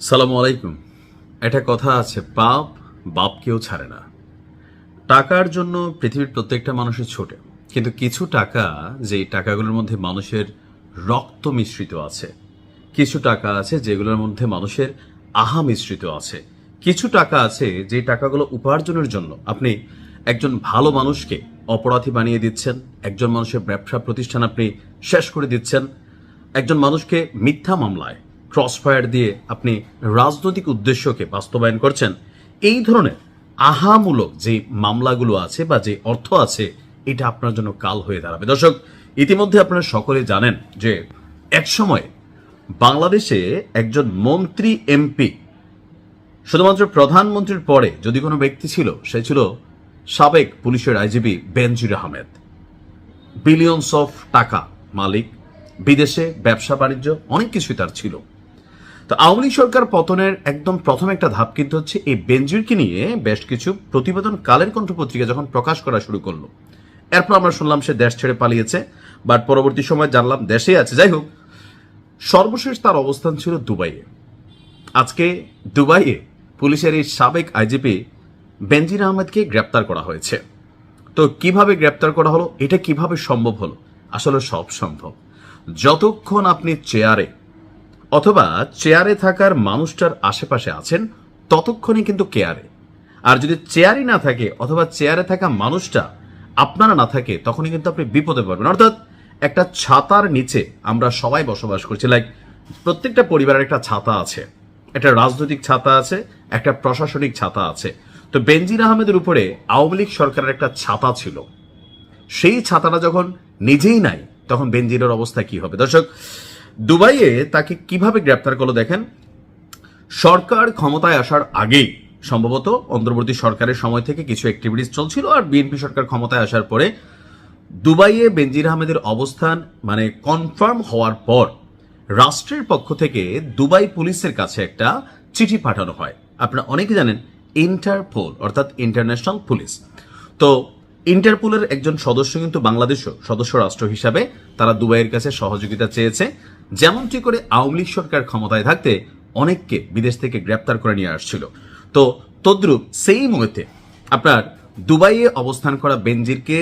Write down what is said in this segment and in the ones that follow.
সালামু আলাইকুম। একটা কথা আছে, পাপ বাপ কেউ ছাড়ে না। টাকার জন্য পৃথিবীর প্রত্যেকটা মানুষের ছোটে, কিন্তু কিছু টাকা, যেই টাকাগুলোর মধ্যে মানুষের রক্ত মিশ্রিত আছে। কিছু টাকা আছে যেগুলোর মধ্যে মানুষের আহা মিশ্রিত আছে। কিছু টাকা আছে যে টাকাগুলো উপার্জনের জন্য আপনি একজন ভালো মানুষকে অপরাধী বানিয়ে দিচ্ছেন, একজন মানুষের ব্যবসা প্রতিষ্ঠান আপনি শেষ করে দিচ্ছেন, একজন মানুষকে মিথ্যা মামলায় ক্রসফায়ার দিয়ে আপনি রাজনৈতিক উদ্দেশ্যকে বাস্তবায়ন করছেন। এই ধরনের আহামূলক যে মামলাগুলো আছে বা যে অর্থ আছে, এটা আপনার জন্য কাল হয়ে দাঁড়াবে। দর্শক, ইতিমধ্যে আপনারা সকলে জানেন যে একসময় বাংলাদেশে একজন মন্ত্রী এমপি, শুধুমাত্র প্রধানমন্ত্রীর পরে যদি কোনো ব্যক্তি ছিল, সে ছিল সাবেক পুলিশের IGP Benazir Ahmed. Billions of টাকা মালিক, বিদেশে ব্যবসা বাণিজ্য অনেক কিছুই তার ছিল। তো আওয়ামী লীগ সরকার পতনের একদম প্রথম একটা ধাপ কিন্তু হচ্ছে এই বেনজিরকে নিয়ে বেশ কিছু প্রতিবেদন কালের কণ্ঠ পত্রিকা যখন প্রকাশ করা শুরু করলো। এরপর আমরা শুনলাম সে দেশ ছেড়ে পালিয়েছে, বাট পরবর্তী সময় জানলাম দেশেই আছে। যাই হোক, সর্বশেষ তার অবস্থান ছিল দুবাইয়ে। আজকে দুবাইয়ে পুলিশের এই সাবেক আইজিপি বেনজির আহমেদকে গ্রেপ্তার করা হয়েছে। তো কিভাবে গ্রেপ্তার করা হলো, এটা কিভাবে সম্ভব হলো? আসলে সব সম্ভব যতক্ষণ আপনি চেয়ারে অথবা চেয়ারে থাকার মানুষটার আশেপাশে আছেন, ততক্ষণই কিন্তু কেয়ারে। আর যদি চেয়ারই না থাকে অথবা চেয়ারে থাকা মানুষটা আপনারা না থাকে, তখনই কিন্তু আপনি বিপদে পড়বেন। অর্থাৎ একটা ছাতার নিচে আমরা সবাই বসবাস করছি। লাইক প্রত্যেকটা পরিবারের একটা ছাতা আছে, একটা রাজনৈতিক ছাতা আছে, একটা প্রশাসনিক ছাতা আছে। তো বেনজির আহমেদের উপরে আওয়ামী লীগ সরকারের একটা ছাতা ছিল। সেই ছাতাটা যখন নিজেই নাই, তখন বেনজিরের অবস্থা কি হবে? দর্শক, দুবাইয়ে তাকে কিভাবে গ্রেপ্তার করলো দেখেন। সরকার ক্ষমতায় আসার আগেই, সম্ভবত অন্তর্বর্তী সরকারের সময় থেকে কিছু অ্যাক্টিভিটিস চলছিল, আর বিএনপি সরকার ক্ষমতায় আসার পরে দুবাইয়ে বেনজির আহমেদের অবস্থান মানে কনফার্ম হওয়ার পর রাষ্ট্রের পক্ষ থেকে দুবাই পুলিশের কাছে একটা চিঠি পাঠানো হয়। আপনারা অনেকে জানেন ইন্টারপোল অর্থাৎ ইন্টারন্যাশনাল পুলিশ। তো ইন্টারপোলের একজন সদস্য কিন্তু বাংলাদেশও সদস্য রাষ্ট্র হিসাবে তারা দুবাইয়ের কাছে সহযোগিতা চেয়েছে, যেমনটি করে আওয়ামী লীগ সরকার ক্ষমতায় থাকতে অনেককে বিদেশ থেকে গ্রেপ্তার করে নিয়ে আসছিল। তো তদ্রুপ সেই মুহূর্তে আপনার দুবাইয়ে অবস্থান করা বেনজিরকে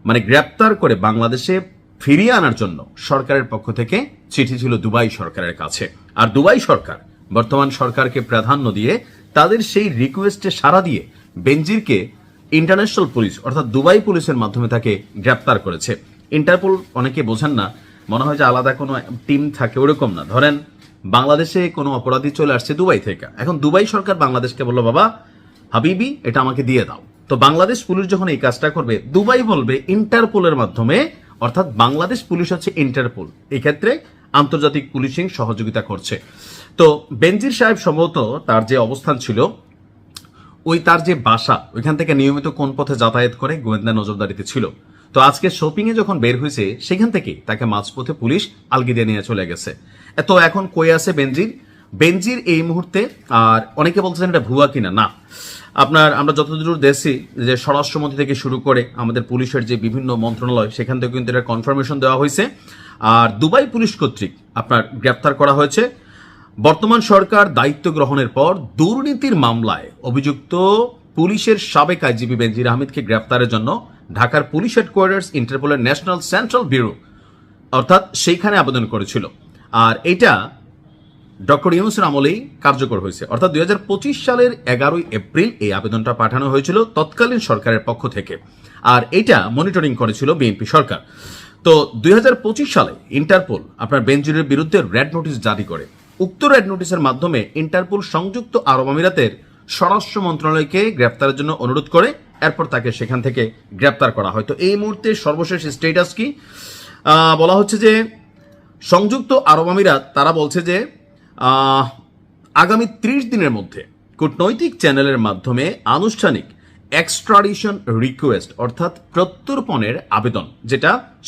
মানে গ্রেপ্তার করে বাংলাদেশে ফিরিয়ে আনার জন্য সরকারের পক্ষ থেকে চিঠি ছিল দুবাই সরকারের কাছে। আর দুবাই সরকার বর্তমান সরকারকে প্রাধান্য দিয়ে তাদের সেই রিকোয়েস্টে সাড়া দিয়ে বেনজিরকে ইন্টারন্যাশনাল পুলিশ অর্থাৎ দুবাই পুলিশের মাধ্যমে তাকে গ্রেপ্তার করেছে। ইন্টারপোল অনেকে বোঝেন না, মনে হয় যে আলাদা কোনো টিম থাকে, ওরকম না। ধরেন বাংলাদেশে কোনো অপরাধী চলে আসছে দুবাই থেকে, এখন দুবাই সরকার বাংলাদেশকে বললো, বাবা হাবিবি এটা আমাকে দিয়ে দাও। তো বাংলাদেশ পুলিশ যখন এই কাজটা করবে, দুবাই বলবে ইন্টারপোলের মাধ্যমে, অর্থাৎ বাংলাদেশ পুলিশ হচ্ছে ইন্টারপোল, এই ক্ষেত্রে আন্তর্জাতিক পুলিশিং সহযোগিতা করছে। তো বেনজির সাহেব সম্ভবত তার যে অবস্থান ছিল, ওই তার যে বাসা, ওইখান থেকে নিয়মিত কোন পথে যাতায়াত করে গোয়েন্দা নজরদারিতে ছিল। তো আজকে শপিং এ যখন বের হয়েছে, সেখান থেকে তাকে মাঝপথে পুলিশ আলগিদে নিয়ে চলে গেছে। তো এখন কই আছে বেনজির? বেনজির এই মুহূর্তে, আর অনেকে বলছেন এটা ভুয়া কিনা, না, আপনার আমরা যতদূর দেখছি যে স্বরাষ্ট্রমন্ত্রী থেকে শুরু করে আমাদের পুলিশের যে বিভিন্ন মন্ত্রণালয়, সেখান থেকে কিন্তু এটা কনফার্মেশন দেওয়া হয়েছে। আর দুবাই পুলিশ কর্তৃক আপনার গ্রেপ্তার করা হয়েছে। বর্তমান সরকার দায়িত্ব গ্রহণের পর দুর্নীতির মামলায় অভিযুক্ত পুলিশের সাবেক আইজিপি বেনজির আহমেদকে গ্রেপ্তারের জন্য ঢাকার পুলিশ হেডকোয়ার্টার্স ইন্টারপোলের ন্যাশনাল সেন্ট্রাল ব্যুরো অর্থাৎ সেইখানে আবেদন করেছিল। আর এটা ডক্টর ইউনূসের আমলেই কার্যকর হয়েছে। অর্থাৎ 2025 সালের 11 এপ্রিল এই আবেদনটা পাঠানো হয়েছিল তৎকালীন সরকারের পক্ষ থেকে, আর এটা মনিটরিং করেছিল বিএনপি সরকার। তো 2025 সালে ইন্টারপোল আপনার বেনজিরের বিরুদ্ধে রেড নোটিশ জারি করে। উক্ত রেড নোটিশের মাধ্যমে ইন্টারপোল সংযুক্ত আরব আমিরাতের স্বরাষ্ট্র মন্ত্রণালয়কে গ্রেপ্তারের জন্য অনুরোধ করে, এরপর তাকে সেখান থেকে গ্রেপ্তার করা হয়। তো এই মুহূর্তে সর্বশেষ স্টেটাস কি বলা হচ্ছে যে সংযুক্ত আরব আমিরাত তারা বলছে যে আগামী 30 দিনের মধ্যে কূটনৈতিক চ্যানেলের মাধ্যমে আনুষ্ঠানিক এক্সট্রাডিশন রিকোয়েস্ট অর্থাৎ প্রত্যর্পণের আবেদন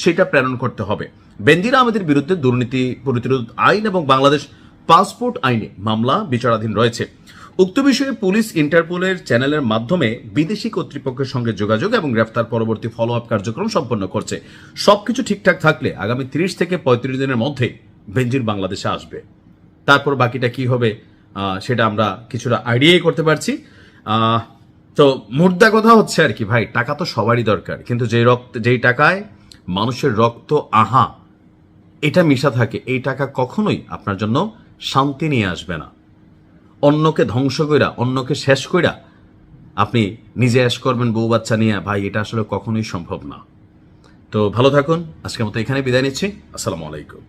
সেটা প্রেরণ করতে হবে। বেনজির আহমেদের বিরুদ্ধে দুর্নীতি প্রতিরোধ আইন এবং বাংলাদেশ পাসপোর্ট আইনে মামলা বিচারাধীন রয়েছে। উক্ত বিষয়ে পুলিশ ইন্টারপোলের চ্যানেলের মাধ্যমে বিদেশি কর্তৃপক্ষের সঙ্গে যোগাযোগ এবং গ্রেফতার পরবর্তী ফলো আপ কার্যক্রম সম্পন্ন করছে। সবকিছু ঠিকঠাক থাকলে আগামী 30 থেকে 35 দিনের মধ্যে বেনজির বাংলাদেশে আসবে। তারপর বাকিটা কি হবে সেটা আমরা কিছুটা আইডিয়াই করতে পারছি। তো মুদ্রা কথা হচ্ছে আর কি ভাই, টাকা তো সবারই দরকার, কিন্তু যেই টাকায় মানুষের রক্ত এটা মিশা থাকে, এই টাকা কখনোই আপনার জন্য শান্তি নিয়ে আসবে না। অন্যকে ধ্বংস কইরা, অন্যকে শেষ কইরা আপনি নিজে অ্যাশ করবেন বউ বাচ্চা নিয়ে, ভাই এটা আসলে কখনোই সম্ভব না। তো ভালো থাকুন, আজকের মতো এখানে বিদায় নিচ্ছি। আসসালামু আলাইকুম।